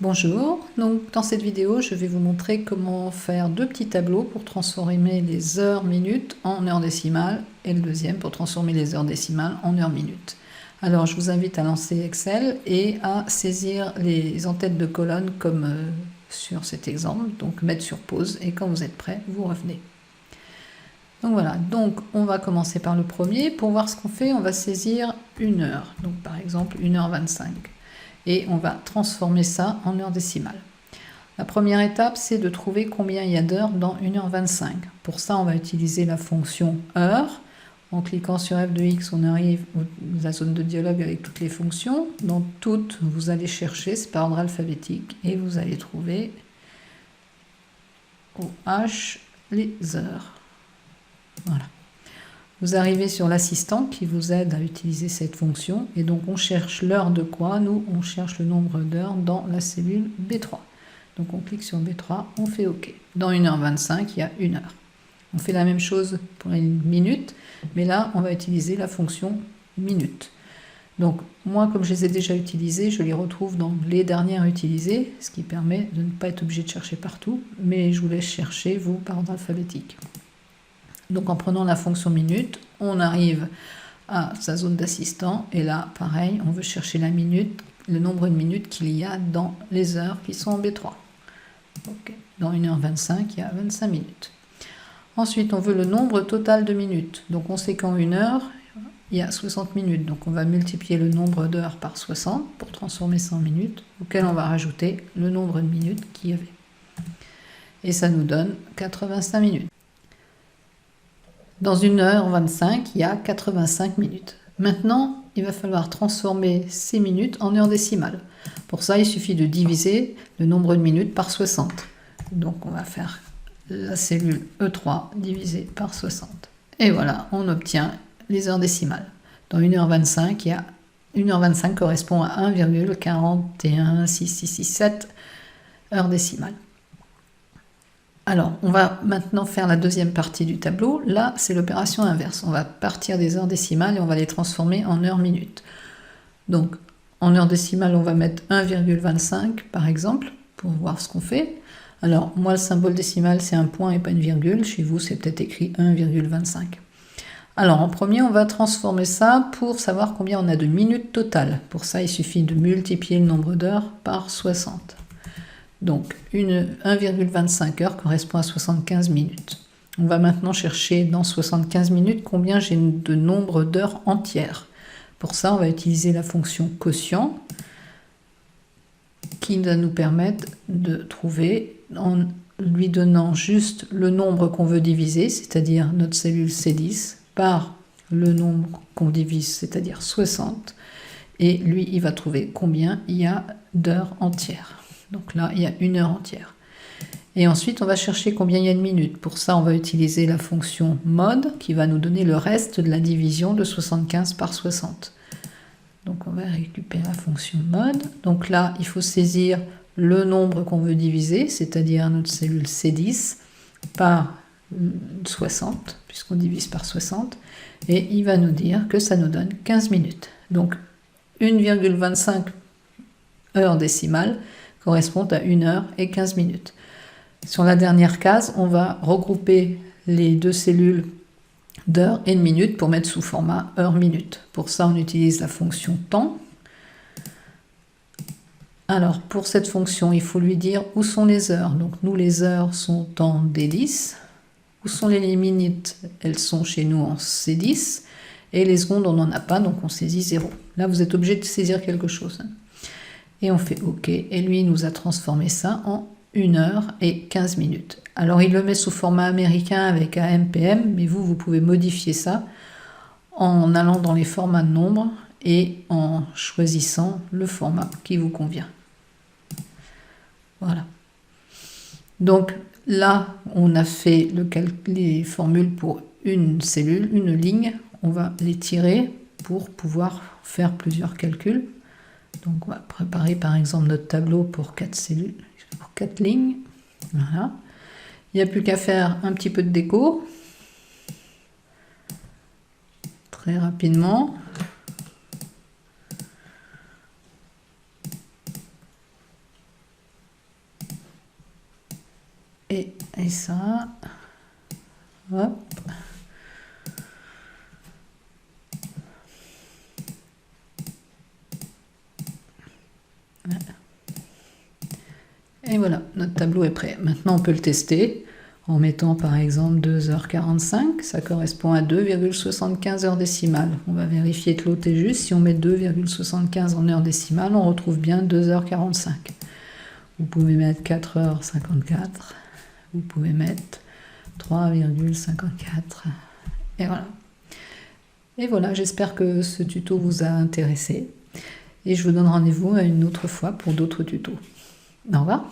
Bonjour, donc dans cette vidéo je vais vous montrer comment faire deux petits tableaux pour transformer les heures minutes en heures décimales et le deuxième pour transformer les heures décimales en heures minutes. Alors je vous invite à lancer Excel et à saisir les en-têtes de colonne comme sur cet exemple, donc mettre sur pause et quand vous êtes prêt vous revenez. Donc voilà, donc on va commencer par le premier. Pour voir ce qu'on fait, on va saisir une heure, donc par exemple 1h25. Et on va transformer ça en heures décimales. La première étape, c'est de trouver combien il y a d'heures dans 1h25. Pour ça, on va utiliser la fonction heure. En cliquant sur F de X, on arrive à la zone de dialogue avec toutes les fonctions. Dans toutes, vous allez chercher, c'est par ordre alphabétique, et vous allez trouver au H les heures. Voilà. Vous arrivez sur l'assistant qui vous aide à utiliser cette fonction. Et donc, on cherche l'heure de quoi? Nous, on cherche le nombre d'heures dans la cellule B3. Donc, on clique sur B3, on fait OK. Dans 1h25, il y a 1 heure. On fait la même chose pour les minutes, mais là, on va utiliser la fonction minute. Donc, moi, comme je les ai déjà utilisées, je les retrouve dans les dernières utilisées, ce qui permet de ne pas être obligé de chercher partout, mais je vous laisse chercher, vous, par ordre alphabétique. Donc en prenant la fonction minute, on arrive à sa zone d'assistant et là, pareil, on veut chercher la minute, le nombre de minutes qu'il y a dans les heures qui sont en B3. Okay. Dans 1h25, il y a 25 minutes. Ensuite, on veut le nombre total de minutes. Donc on sait qu'en 1 heure, il y a 60 minutes. Donc on va multiplier le nombre d'heures par 60 pour transformer ça en minutes, auquel on va rajouter le nombre de minutes qu'il y avait. Et ça nous donne 85 minutes. Dans 1h25, il y a 85 minutes. Maintenant, il va falloir transformer ces minutes en heures décimales. Pour ça, il suffit de diviser le nombre de minutes par 60. Donc, on va faire la cellule E3 divisée par 60. Et voilà, on obtient les heures décimales. Dans 1h25, il y a 1h25 correspond à 1,416667 heures décimales. Alors, on va maintenant faire la deuxième partie du tableau. Là, c'est l'opération inverse. On va partir des heures décimales et on va les transformer en heures minutes. Donc, en heures décimales, on va mettre 1,25 par exemple, pour voir ce qu'on fait. Alors, moi, le symbole décimal, c'est un point et pas une virgule. Chez vous, c'est peut-être écrit 1,25. Alors, en premier, on va transformer ça pour savoir combien on a de minutes totales. Pour ça, il suffit de multiplier le nombre d'heures par 60. Donc, 1,25 heures correspond à 75 minutes. On va maintenant chercher dans 75 minutes combien j'ai de nombre d'heures entières. Pour ça, on va utiliser la fonction quotient qui va nous permettre de trouver, en lui donnant juste le nombre qu'on veut diviser, c'est-à-dire notre cellule C10, par le nombre qu'on divise, c'est-à-dire 60. Et lui, il va trouver combien il y a d'heures entières. Donc là, il y a 1 heure entière. Et ensuite, on va chercher combien il y a de minutes. Pour ça, on va utiliser la fonction mode qui va nous donner le reste de la division de 75 par 60. Donc, on va récupérer la fonction mode. Donc là, il faut saisir le nombre qu'on veut diviser, c'est-à-dire notre cellule C10, par 60, puisqu'on divise par 60. Et il va nous dire que ça nous donne 15 minutes. Donc, 1,25 heures décimales correspond à 1 heure et 15 minutes. Sur la dernière case, on va regrouper les deux cellules d'heures et de minutes pour mettre sous format heure-minute. Pour ça, on utilise la fonction temps. Alors, pour cette fonction, il faut lui dire où sont les heures. Donc, nous, les heures sont en D10. Où sont les minutes? Elles sont chez nous en C10. Et les secondes, on n'en a pas, donc on saisit 0. Là, vous êtes obligé de saisir quelque chose. Et on fait OK. Et lui, il nous a transformé ça en 1 heure et 15 minutes. Alors, il le met sous format américain avec AMPM, mais vous pouvez modifier ça en allant dans les formats de nombres et en choisissant le format qui vous convient. Voilà. Donc, là, on a fait les formules pour une cellule, une ligne. On va les tirer pour pouvoir faire plusieurs calculs. Donc, on va préparer par exemple notre tableau pour 4 cellules, pour 4 lignes. Voilà. Il n'y a plus qu'à faire un petit peu de déco. Très rapidement. Et ça, hop. Et voilà, notre tableau est prêt. Maintenant, on peut le tester en mettant par exemple 2h45. Ça correspond à 2,75 heures décimales. On va vérifier que l'autre est juste. Si on met 2,75 en heures décimales, on retrouve bien 2h45. Vous pouvez mettre 4h54. Vous pouvez mettre 3,54. Et voilà. Et voilà, j'espère que ce tuto vous a intéressé. Et je vous donne rendez-vous à une autre fois pour d'autres tutos. Au revoir.